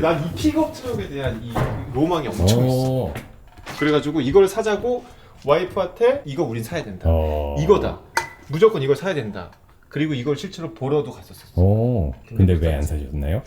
난 이 픽업 트럭에 대한 이 로망이 엄청 있어. 그래가지고 이걸 사자고 와이프한테 이거 우린 사야 된다. 이거다. 무조건 이걸 사야 된다. 그리고 이걸 실제로 보러도 갔었어. 근데 왜 안 사셨나요?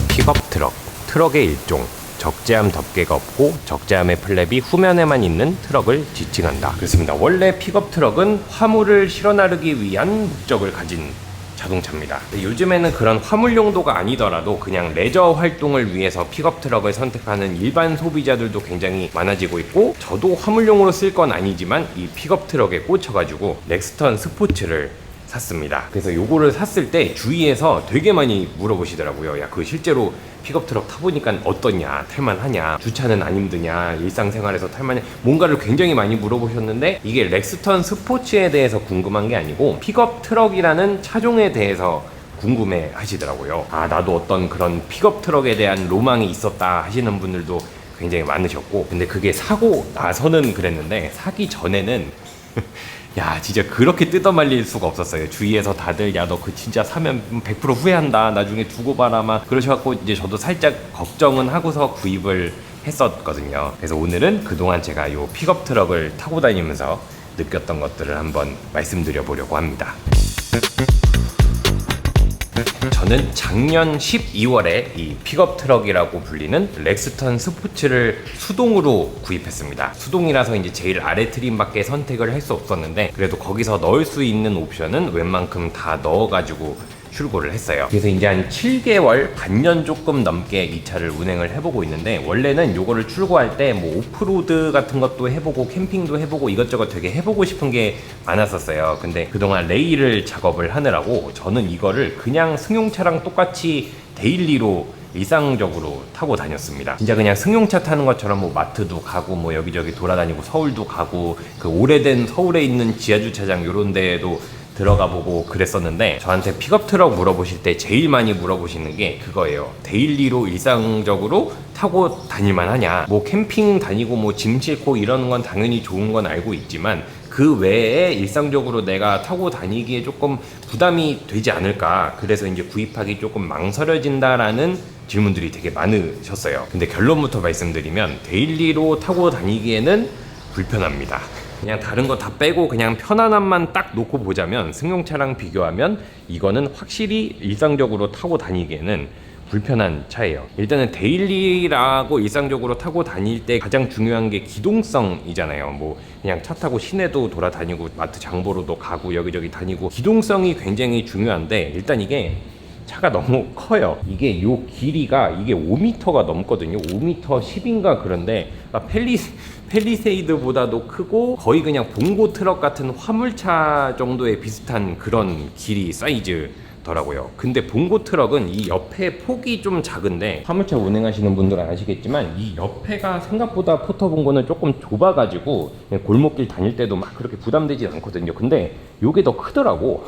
픽업 트럭, 트럭의 일종. 적재함 덮개가 없고 적재함의 플랩이 후면에만 있는 트럭을 지칭한다. 그렇습니다. 원래 픽업 트럭은 화물을 실어 나르기 위한 목적을 가진 자동차입니다. 요즘에는 그런 화물 용도가 아니더라도 그냥 레저 활동을 위해서 픽업 트럭을 선택하는 일반 소비자들도 굉장히 많아지고 있고, 저도 화물용으로 쓸 건 아니지만 이 픽업 트럭에 꽂혀가지고 렉스턴 스포츠를 샀습니다. 그래서 요거를 샀을 때 주위에서 되게 많이 물어보시더라고요. 야, 그 실제로 픽업 트럭 타보니까 어떠냐, 탈만하냐, 주차는 안 힘드냐, 일상생활에서 탈만하냐, 뭔가를 굉장히 많이 물어보셨는데, 이게 렉스턴 스포츠에 대해서 궁금한 게 아니고 픽업 트럭이라는 차종에 대해서 궁금해 하시더라고요. 아, 나도 어떤 그런 픽업 트럭에 대한 로망이 있었다 하시는 분들도 굉장히 많으셨고, 근데 그게 사고 나서는 그랬는데 사기 전에는 야, 진짜 그렇게 뜯어말릴 수가 없었어요. 주위에서 다들 야, 너 그 진짜 사면 100% 후회한다, 나중에 두고 봐라 막 그러셔갖고, 이제 저도 살짝 걱정은 하고서 구입을 했었거든요. 그래서 오늘은 그동안 제가 요 픽업 트럭을 타고 다니면서 느꼈던 것들을 한번 말씀드려 보려고 합니다. 저는 작년 12월에 이 픽업 트럭이라고 불리는 렉스턴 스포츠를 수동으로 구입했습니다. 수동이라서 이제 제일 아래 트림밖에 선택을 할 수 없었는데, 그래도 거기서 넣을 수 있는 옵션은 웬만큼 다 넣어가지고 출고를 했어요. 그래서 이제 한 7개월, 반년 조금 넘게 이 차를 운행을 해보고 있는데, 원래는 요거를 출고할 때 뭐 오프로드 같은 것도 해보고 캠핑도 해보고 이것저것 되게 해보고 싶은 게 많았었어요. 근데 그동안 레일을 작업을 하느라고 저는 이거를 그냥 승용차랑 똑같이 데일리로 일상적으로 타고 다녔습니다. 진짜 그냥 승용차 타는 것처럼 뭐 마트도 가고 뭐 여기저기 돌아다니고 서울도 가고, 그 오래된 서울에 있는 지하주차장 요런 데에도 들어가 보고 그랬었는데, 저한테 픽업 트럭 물어보실 때 제일 많이 물어보시는 게 그거예요. 데일리로 일상적으로 타고 다닐만 하냐. 뭐 캠핑 다니고 뭐 짐 싣고 이러는 건 당연히 좋은 건 알고 있지만, 그 외에 일상적으로 내가 타고 다니기에 조금 부담이 되지 않을까, 그래서 이제 구입하기 조금 망설여진다라는 질문들이 되게 많으셨어요. 근데 결론부터 말씀드리면 데일리로 타고 다니기에는 불편합니다. 그냥 다른 거 다 빼고 그냥 편안함만 딱 놓고 보자면, 승용차랑 비교하면 이거는 확실히 일상적으로 타고 다니기에는 불편한 차예요. 일단은 데일리라고 일상적으로 타고 다닐 때 가장 중요한 게 기동성이잖아요. 뭐 그냥 차 타고 시내도 돌아다니고 마트 장 보러도 가고 여기저기 다니고, 기동성이 굉장히 중요한데, 일단 이게 차가 너무 커요. 이게 요 길이가 이게 5m가 넘거든요. 5m 10인가 그런데, 펠리세이드보다도 크고 거의 그냥 봉고 트럭 같은 화물차 정도의 비슷한 그런 길이 사이즈더라고요. 근데 봉고 트럭은 이 옆에 폭이 좀 작은데, 화물차 운행하시는 분들은 아시겠지만 이 옆에가 생각보다 포터봉고는 조금 좁아가지고 그냥 골목길 다닐 때도 막 그렇게 부담되지 않거든요. 근데 요게 더 크더라고.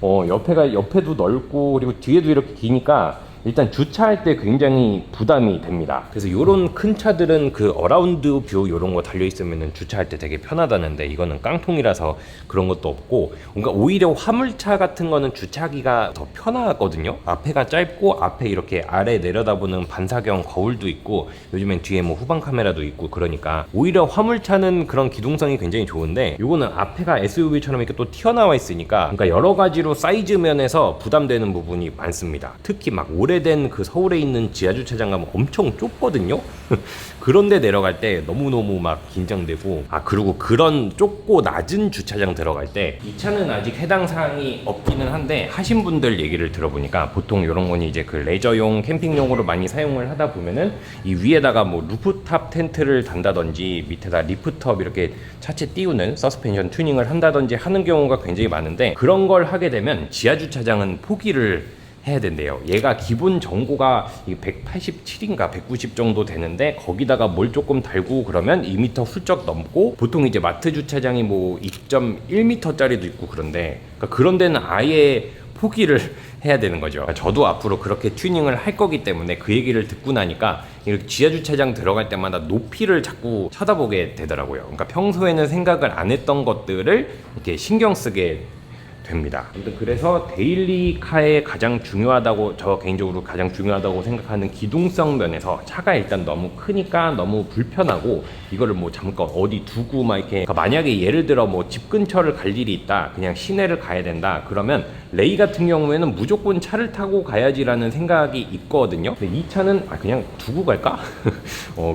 옆에도 넓고 그리고 뒤에도 이렇게 기니까 일단 주차할 때 굉장히 부담이 됩니다. 그래서 요런 큰 차들은 그 어라운드 뷰 요런 거 달려있으면 주차할 때 되게 편하다는데, 이거는 깡통이라서 그런 것도 없고, 그러니까 오히려 화물차 같은 거는 주차하기가 더 편하거든요. 앞에가 짧고 앞에 이렇게 아래 내려다보는 반사경 거울도 있고, 요즘엔 뒤에 뭐 후방 카메라도 있고, 그러니까 오히려 화물차는 그런 기동성이 굉장히 좋은데, 요거는 앞에가 SUV처럼 이렇게 또 튀어나와 있으니까, 그러니까 여러 가지로 사이즈 면에서 부담되는 부분이 많습니다. 특히 막 오래된 그 서울에 있는 지하주차장 가면 엄청 좁거든요. 그런데 내려갈 때 너무너무 막 긴장되고, 그리고 그런 좁고 낮은 주차장 들어갈 때, 이 차는 아직 해당 사항이 없기는 한데 하신 분들 얘기를 들어보니까 보통 이런 건 이제 그 레저용 캠핑용으로 많이 사용을 하다 보면은 이 위에다가 뭐 루프탑 텐트를 단다든지 밑에다 리프트업 이렇게 차체 띄우는 서스펜션 튜닝을 한다든지 하는 경우가 굉장히 많은데, 그런 걸 하게 되면 지하주차장은 포기를 해야 된대요. 얘가 기본 정고가 187인가 190 정도 되는데, 거기다가 뭘 조금 달고 그러면 2m 훌쩍 넘고, 보통 이제 마트 주차장이 뭐 2.1m짜리도 있고 그런데, 그러니까 그런 데는 아예 포기를 해야 되는 거죠. 저도 앞으로 그렇게 튜닝을 할 거기 때문에 그 얘기를 듣고 나니까 이렇게 지하주차장 들어갈 때마다 높이를 자꾸 쳐다보게 되더라고요. 그러니까 평소에는 생각을 안 했던 것들을 이렇게 신경 쓰게 됩니다. 아무튼 그래서 데일리카에 가장 중요하다고, 저 개인적으로 가장 중요하다고 생각하는 기동성 면에서 차가 일단 너무 크니까 너무 불편하고, 이거를 뭐 잠깐 어디 두고 막 이렇게, 그러니까 만약에 예를 들어 뭐 집 근처를 갈 일이 있다, 그냥 시내를 가야 된다 그러면 레이 같은 경우에는 무조건 차를 타고 가야지라는 생각이 있거든요. 근데 이 차는 그냥 두고 갈까?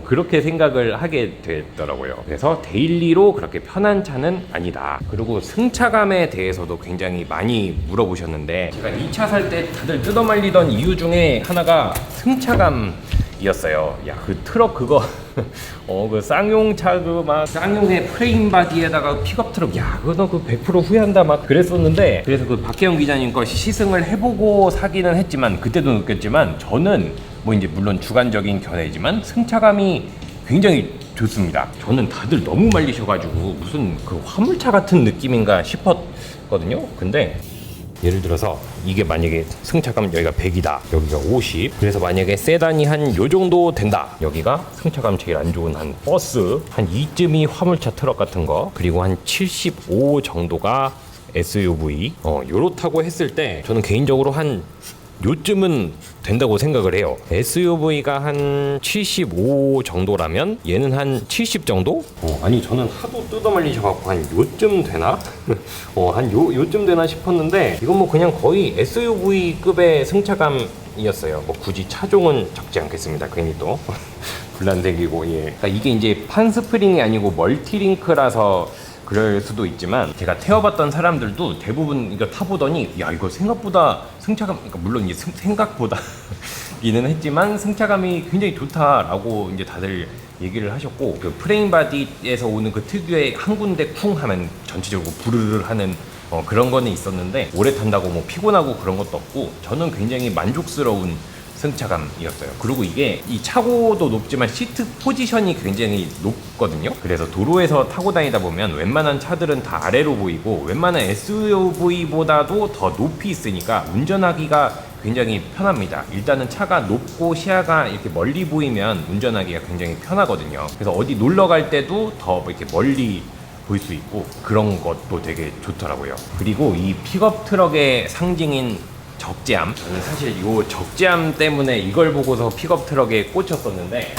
그렇게 생각을 하게 되더라고요. 그래서 데일리로 그렇게 편한 차는 아니다. 그리고 승차감에 대해서도 굉장히 많이 물어보셨는데, 제가 이 차 살 때 다들 뜯어말리던 이유 중에 하나가 승차감이었어요. 야, 그 트럭 그거 그 쌍용차 그 막 쌍용의 프레임 바디에다가 픽업 트럭, 야 그거 그 100% 후회한다 막 그랬었는데, 그래서 그 박혜영 기자님 거 시승을 해보고 사기는 했지만, 그때도 느꼈지만 저는 뭐 이제 물론 주관적인 견해지만 승차감이 굉장히 좋습니다. 저는 다들 너무 말리셔가지고 무슨 그 화물차 같은 느낌인가 싶었거든요. 근데 예를 들어서 이게 만약에 승차감 여기가 100이다, 여기가 50, 그래서 만약에 세단이 한 요 정도 된다, 여기가 승차감 제일 안 좋은 한 버스 한 이쯤이 화물차 트럭 같은 거, 그리고 한 75 정도가 SUV, 요렇다고 했을 때 저는 개인적으로 한 요쯤은 된다고 생각을 해요. SUV가 한 75 정도라면 얘는 한 70 정도? 아니 저는 하도 뜯어말리셔갖고 한 요쯤 되나? 한 요쯤 되나 싶었는데, 이건 뭐 그냥 거의 SUV급의 승차감이었어요. 뭐 굳이 차종은 적지 않겠습니다. 괜히 또 불난색이고, 예. 그러니까 이게 이제 판 스프링이 아니고 멀티링크라서 그럴 수도 있지만, 제가 태워봤던 사람들도 대부분 이거 타보더니 야 이거 생각보다 승차감, 그러니까 물론 이제 생각보다기는 했지만 승차감이 굉장히 좋다라고 이제 다들 얘기를 하셨고, 그 프레임 바디에서 오는 그 특유의 한 군데 쿵 하면 전체적으로 부르르 하는 그런 거는 있었는데, 오래 탄다고 뭐 피곤하고 그런 것도 없고 저는 굉장히 만족스러운 승차감이었어요. 그리고 이게 이 차고도 높지만 시트 포지션이 굉장히 높거든요. 그래서 도로에서 타고 다니다 보면 웬만한 차들은 다 아래로 보이고, 웬만한 SUV보다도 더 높이 있으니까 운전하기가 굉장히 편합니다. 일단은 차가 높고 시야가 이렇게 멀리 보이면 운전하기가 굉장히 편하거든요. 그래서 어디 놀러 갈 때도 더 이렇게 멀리 볼 수 있고, 그런 것도 되게 좋더라고요. 그리고 이 픽업 트럭의 상징인 적재함, 저는 사실 이 적재함 때문에 이걸 보고서 픽업 트럭에 꽂혔었는데,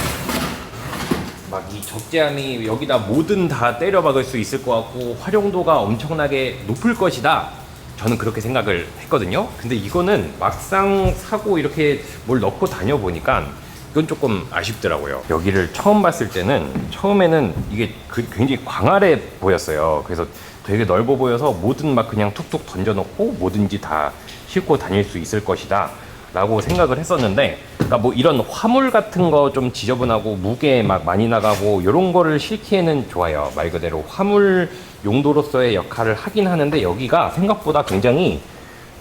막 이 적재함이 여기다 뭐든 다 때려 박을 수 있을 것 같고 활용도가 엄청나게 높을 것이다, 저는 그렇게 생각을 했거든요. 근데 이거는 막상 사고 이렇게 뭘 넣고 다녀보니까 이건 조금 아쉽더라고요. 여기를 처음 봤을 때는, 처음에는 이게 굉장히 광활해 보였어요. 그래서 되게 넓어 보여서 뭐든 막 그냥 툭툭 던져놓고 뭐든지 다 싣고 다닐 수 있을 것이다 라고 생각을 했었는데, 그러니까 뭐 이런 화물 같은 거 좀 지저분하고 무게 막 많이 나가고 이런 거를 싣기에는 좋아요. 말 그대로 화물 용도로서의 역할을 하긴 하는데, 여기가 생각보다 굉장히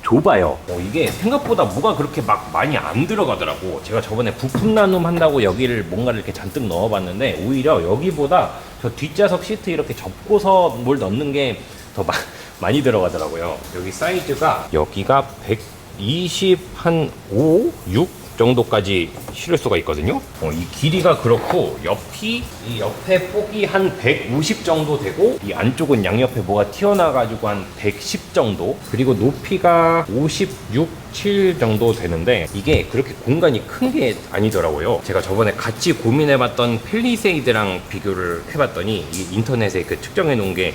좁아요. 이게 생각보다 뭐가 그렇게 막 많이 안 들어가더라고. 제가 저번에 부품 나눔 한다고 여기를 뭔가를 이렇게 잔뜩 넣어봤는데, 오히려 여기보다 저 뒷좌석 시트 이렇게 접고서 뭘 넣는 게 더 많이 들어가더라고요. 여기 사이즈가, 여기가 120 한 5, 6 정도까지 실을 수가 있거든요. 이 길이가 그렇고 이 옆에 폭이 한 150 정도 되고, 이 안쪽은 양옆에 뭐가 튀어나와가지고 한 110 정도, 그리고 높이가 56, 7 정도 되는데, 이게 그렇게 공간이 큰 게 아니더라고요. 제가 저번에 같이 고민해봤던 펠리세이드랑 비교를 해봤더니, 이 인터넷에 그 측정해 놓은 게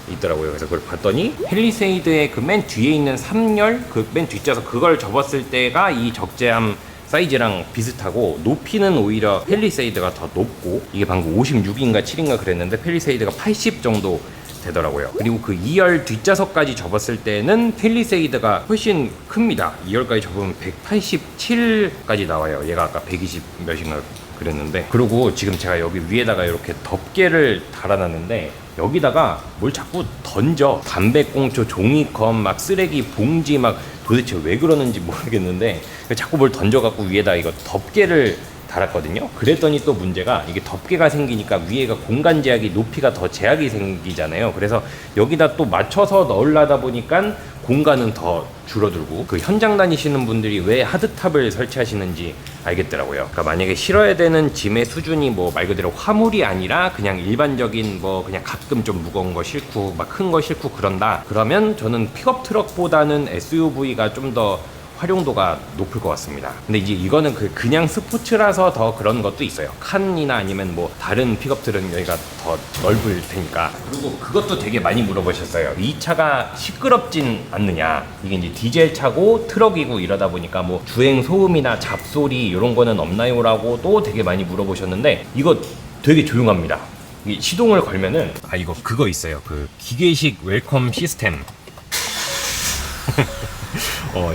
있더라고요. 그래서 그걸 봤더니 펠리세이드의 그 맨 뒤에 있는 3열, 그 맨 뒷좌석 그걸 접었을 때가 이 적재함 사이즈랑 비슷하고, 높이는 오히려 펠리세이드가 더 높고, 이게 방금 56인가 7인가 그랬는데 펠리세이드가 80 정도 되더라고요. 그리고 그 2열 뒷좌석까지 접었을 때는 펠리세이드가 훨씬 큽니다. 2열까지 접으면 187까지 나와요. 얘가 아까 120 몇인가 그랬는데, 그리고 지금 제가 여기 위에다가 이렇게 덮개를 달아놨는데, 여기다가 뭘 자꾸 던져. 담배꽁초, 종이컵, 막 쓰레기 봉지, 막 도대체 왜 그러는지 모르겠는데 자꾸 뭘 던져갖고 위에다 이거 덮개를 달았거든요. 그랬더니 또 문제가 이게 덮개가 생기니까 위에가 공간 제약이 높이가 더 제약이 생기잖아요. 그래서 여기다 또 맞춰서 넣으려다 보니까 공간은 더 줄어들고, 그 현장 다니시는 분들이 왜 하드탑을 설치하시는지 알겠더라고요. 그러니까 만약에 실어야 되는 짐의 수준이 뭐 말 그대로 화물이 아니라 그냥 일반적인 뭐 그냥 가끔 좀 무거운 거 싣고 막 큰 거 싣고 그런다, 그러면 저는 픽업 트럭보다는 SUV가 좀 더 활용도가 높을 것 같습니다. 근데 이제 이거는 그냥 스포츠라서 더 그런 것도 있어요. 칸이나 아니면 뭐 다른 픽업들은 여기가 더 넓을 테니까. 그리고 그것도 되게 많이 물어보셨어요. 이 차가 시끄럽진 않느냐. 이게 이제 디젤 차고 트럭이고 이러다 보니까 뭐 주행 소음이나 잡소리 이런 거는 없나요? 라고 또 되게 많이 물어보셨는데, 이거 되게 조용합니다. 이 시동을 걸면은, 이거 그거 있어요. 그 기계식 웰컴 시스템.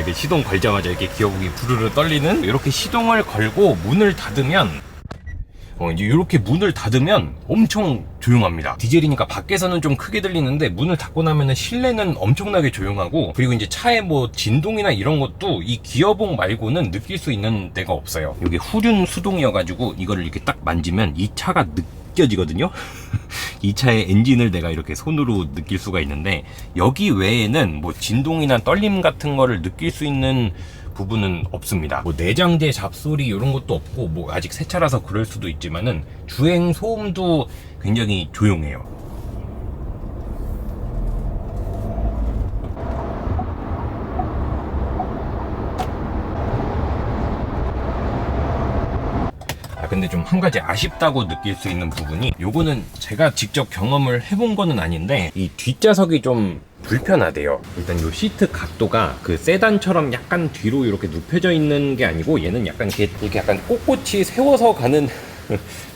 이게 시동 걸자마자 이렇게 기어봉이 부르르 떨리는, 이렇게 시동을 걸고 문을 닫으면, 이제 이렇게 문을 닫으면 엄청 조용합니다. 디젤이니까 밖에서는 좀 크게 들리는데 문을 닫고 나면은 실내는 엄청나게 조용하고, 그리고 이제 차의 뭐 진동이나 이런 것도 이 기어봉 말고는 느낄 수 있는 데가 없어요. 이게 후륜 수동이어가지고 이거를 이렇게 딱 만지면 이 차가 느껴지거든요. 이 차의 엔진을 내가 이렇게 손으로 느낄 수가 있는데, 여기 외에는 뭐 진동이나 떨림 같은 거를 느낄 수 있는 부분은 없습니다. 뭐 내장재 잡소리 이런 것도 없고, 뭐 아직 새 차라서 그럴 수도 있지만은 주행 소음도 굉장히 조용해요. 근데 좀 한 가지 아쉽다고 느낄 수 있는 부분이, 요거는 제가 직접 경험을 해본 거는 아닌데 이 뒷좌석이 좀 불편하대요. 일단 요 시트 각도가 그 세단처럼 약간 뒤로 이렇게 눕혀져 있는 게 아니고, 얘는 약간 이렇게 약간 꼿꼿이 세워서 가는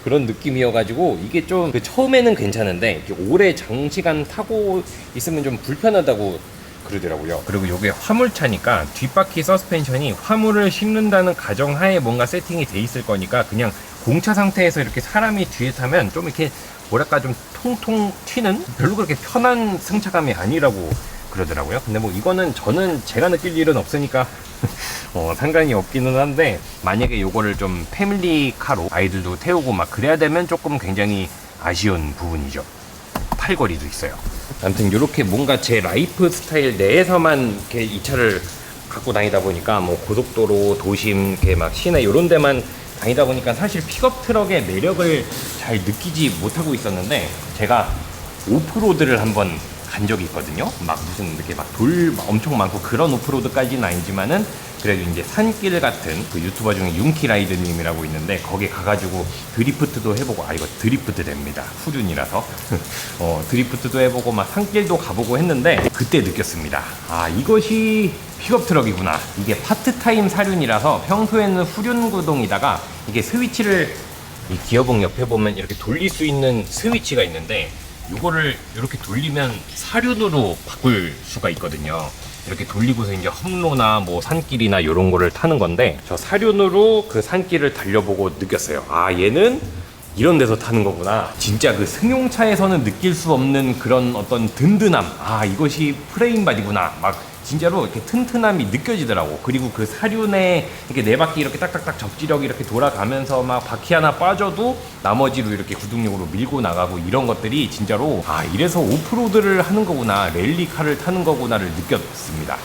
그런 느낌이어가지고, 이게 좀 처음에는 괜찮은데 이렇게 오래 장시간 타고 있으면 좀 불편하다고 그러더라고요. 그리고 이게 화물차니까 뒷바퀴 서스펜션이 화물을 싣는다는 가정하에 뭔가 세팅이 돼 있을 거니까, 그냥 공차 상태에서 이렇게 사람이 뒤에 타면 좀 이렇게 뭐랄까 좀 통통 튀는, 별로 그렇게 편한 승차감이 아니라고 그러더라고요. 근데 뭐 이거는 저는 제가 느낄 일은 없으니까 상관이 없기는 한데, 만약에 요거를 좀 패밀리카로 아이들도 태우고 막 그래야 되면 조금 굉장히 아쉬운 부분이죠. 팔걸이도 있어요. 아무튼 이렇게 뭔가 제 라이프 스타일 내에서만 이렇게 이 차를 갖고 다니다 보니까, 뭐 고속도로, 도심, 이렇게 막 시내 이런 데만 다니다 보니까 사실 픽업 트럭의 매력을 잘 느끼지 못하고 있었는데, 제가 오프로드를 한번 간 적이 있거든요. 막 무슨 이렇게 막 돌 엄청 많고 그런 오프로드까지는 아니지만은, 그래도 이제 산길 같은, 그 유튜버 중에 윤키라이드님이라고 있는데 거기 가가지고 드리프트도 해보고, 이거 드리프트 됩니다. 후륜이라서 드리프트도 해보고 막 산길도 가보고 했는데, 그때 느꼈습니다. 이것이 픽업 트럭이구나. 이게 파트타임 사륜이라서 평소에는 후륜 구동이다가 이게 스위치를, 이 기어봉 옆에 보면 이렇게 돌릴 수 있는 스위치가 있는데, 이거를 이렇게 돌리면 사륜으로 바꿀 수가 있거든요. 이렇게 돌리고서 이제 험로나 뭐 산길이나 이런 거를 타는 건데, 저 사륜으로 그 산길을 달려보고 느꼈어요. 얘는 이런 데서 타는 거구나. 진짜 그 승용차에서는 느낄 수 없는 그런 어떤 든든함, 이것이 프레임 바디구나. 막 진짜로 이렇게 튼튼함이 느껴지더라고. 그리고 그 사륜에 이렇게 네 바퀴 이렇게 딱딱딱 접지력이 이렇게 돌아가면서 막 바퀴 하나 빠져도 나머지로 이렇게 구동력으로 밀고 나가고, 이런 것들이 진짜로 이래서 오프로드를 하는 거구나, 랠리카를 타는 거구나를 느꼈습니다.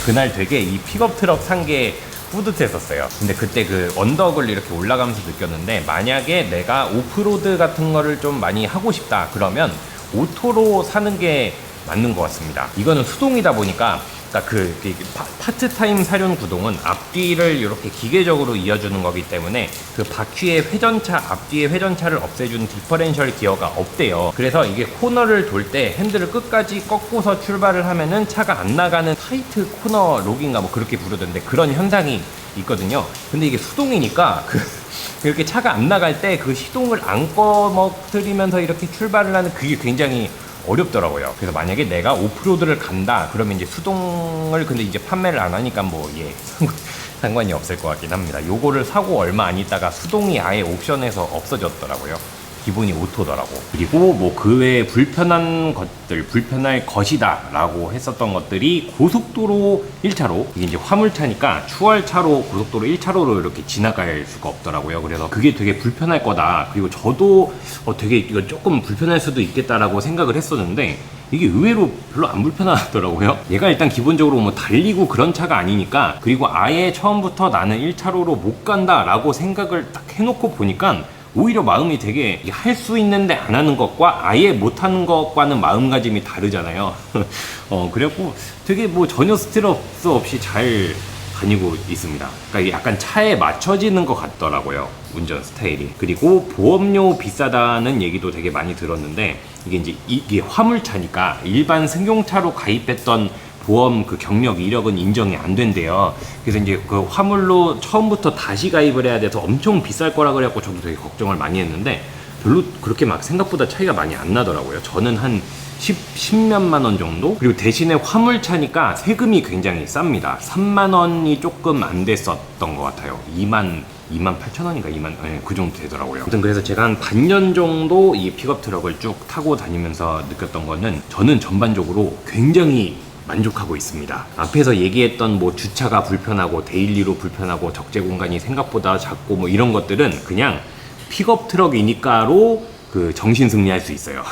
그날 되게 이 픽업 트럭 산 게 뿌듯했었어요. 근데 그때 그 언덕을 이렇게 올라가면서 느꼈는데, 만약에 내가 오프로드 같은 거를 좀 많이 하고 싶다 그러면 오토로 사는 게 맞는 것 같습니다. 이거는 수동이다 보니까, 그 파트타임 사륜 구동은 앞뒤를 이렇게 기계적으로 이어주는 거기 때문에 그 바퀴의 회전차, 앞뒤의 회전차를 없애주는 디퍼렌셜 기어가 없대요. 그래서 이게 코너를 돌 때 핸들을 끝까지 꺾고서 출발을 하면은 차가 안 나가는 타이트 코너 록인가 뭐 그렇게 부르던데, 그런 현상이 있거든요. 근데 이게 수동이니까 이렇게 차가 안 나갈 때 그 시동을 안 꺼먹들이면서 이렇게 출발을 하는, 그게 굉장히 어렵더라고요. 그래서 만약에 내가 오프로드를 간다 그러면 이제 수동을, 근데 이제 판매를 안 하니까 상관이 없을 것 같긴 합니다. 요거를 사고 얼마 안 있다가 수동이 아예 옵션에서 없어졌더라고요. 기본이 오토더라고. 그리고 뭐 그 외에 불편한 것들, 불편할 것이다 라고 했었던 것들이 고속도로 1차로, 이게 이제 화물차니까 추월차로 고속도로 1차로로 이렇게 지나갈 수가 없더라고요. 그래서 그게 되게 불편할 거다. 그리고 저도 되게 이거 조금 불편할 수도 있겠다라고 생각을 했었는데 이게 의외로 별로 안 불편하더라고요. 얘가 일단 기본적으로 뭐 달리고 그런 차가 아니니까, 그리고 아예 처음부터 나는 1차로로 못 간다 라고 생각을 딱 해놓고 보니까 오히려 마음이 되게 할 수 있는데 안 하는 것과 아예 못 하는 것과는 마음가짐이 다르잖아요. 그래갖고 되게 뭐 전혀 스트레스 없이 잘 다니고 있습니다. 그러니까 약간 차에 맞춰지는 것 같더라고요, 운전 스타일이. 그리고 보험료 비싸다는 얘기도 되게 많이 들었는데, 이게 이제 이게 화물차니까 일반 승용차로 가입했던 보험 그 경력 이력은 인정이 안 된대요. 그래서 이제 그 화물로 처음부터 다시 가입을 해야 돼서 엄청 비쌀 거라 그래갖고 저도 되게 걱정을 많이 했는데 별로 그렇게 막 생각보다 차이가 많이 안 나더라고요. 저는 한 10몇만 원 정도? 그리고 대신에 화물차니까 세금이 굉장히 쌉니다. 3만 원이 조금 안 됐었던 것 같아요. 2만 8천 원인가 2만, 네, 그 정도 되더라고요. 아무튼 그래서 제가 한 반년 정도 이 픽업 트럭을 쭉 타고 다니면서 느꼈던 거는, 저는 전반적으로 굉장히 만족하고 있습니다. 앞에서 얘기했던 뭐 주차가 불편하고 데일리로 불편하고 적재 공간이 생각보다 작고 뭐 이런 것들은 그냥 픽업 트럭이니까로 그 정신 승리할 수 있어요.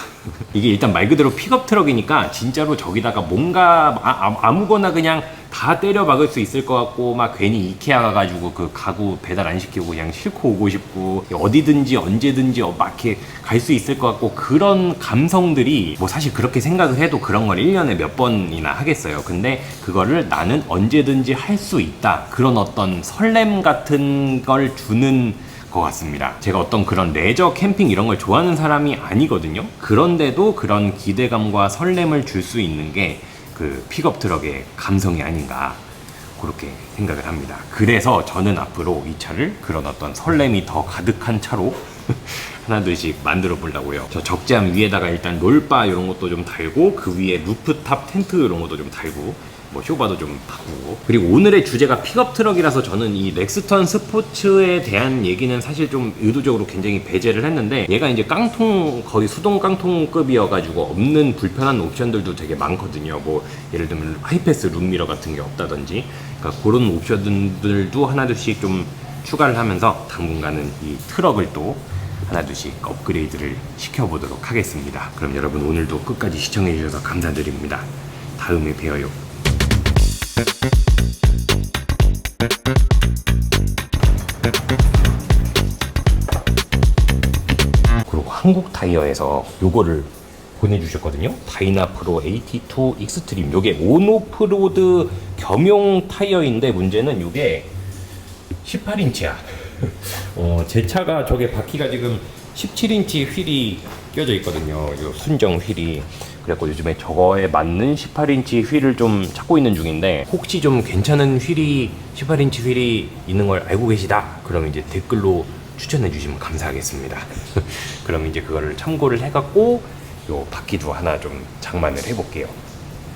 이게 일단 말 그대로 픽업 트럭이니까 진짜로 저기다가 뭔가 아무거나 그냥 다 때려 박을 수 있을 것 같고, 막 괜히 이케아 가가지고 그 가구 배달 안 시키고 그냥 싣고 오고 싶고, 어디든지 언제든지 막 이렇게 갈 수 있을 것 같고, 그런 감성들이 뭐 사실 그렇게 생각을 해도 그런 걸 1년에 몇 번이나 하겠어요. 근데 그거를 나는 언제든지 할 수 있다, 그런 어떤 설렘 같은 걸 주는 것 같습니다. 제가 어떤 그런 레저 캠핑 이런 걸 좋아하는 사람이 아니거든요. 그런데도 그런 기대감과 설렘을 줄 수 있는 게 그 픽업 트럭의 감성이 아닌가, 그렇게 생각을 합니다. 그래서 저는 앞으로 이 차를 그런 어떤 설렘이 더 가득한 차로 하나둘씩 만들어 보려고요. 저 적재함 위에다가 일단 롤바 이런 것도 좀 달고, 그 위에 루프탑 텐트 이런 것도 좀 달고, 뭐 쇼바도 좀 바꾸고. 그리고 오늘의 주제가 픽업 트럭이라서 저는 이 렉스턴 스포츠에 대한 얘기는 사실 좀 의도적으로 굉장히 배제를 했는데, 얘가 이제 깡통, 거의 수동 깡통급이어가지고 없는 불편한 옵션들도 되게 많거든요. 뭐 예를 들면 하이패스 룸미러 같은 게 없다든지, 그러니까 그런 옵션들도 하나둘씩 좀 추가를 하면서 당분간은 이 트럭을 또 하나둘씩 업그레이드를 시켜보도록 하겠습니다. 그럼 여러분 오늘도 끝까지 시청해주셔서 감사드립니다. 다음에 봬요. 그리고 한국 타이어에서 요거를 보내주셨거든요. 다이나프로 AT2 익스트림. 요게 온오프로드 겸용 타이어인데, 문제는 요게 18인치야. 제 차가 저게 바퀴가 지금 17인치 휠이 껴져 있거든요. 요 순정 휠이. 그래갖고 요즘에 저거에 맞는 18인치 휠을 좀 찾고 있는 중인데, 혹시 좀 괜찮은 휠이 18인치 휠이 있는 걸 알고 계시다 그럼 이제 댓글로 추천해 주시면 감사하겠습니다. 그럼 이제 그거를 참고를 해갖고 요 바퀴도 하나 좀 장만을 해볼게요.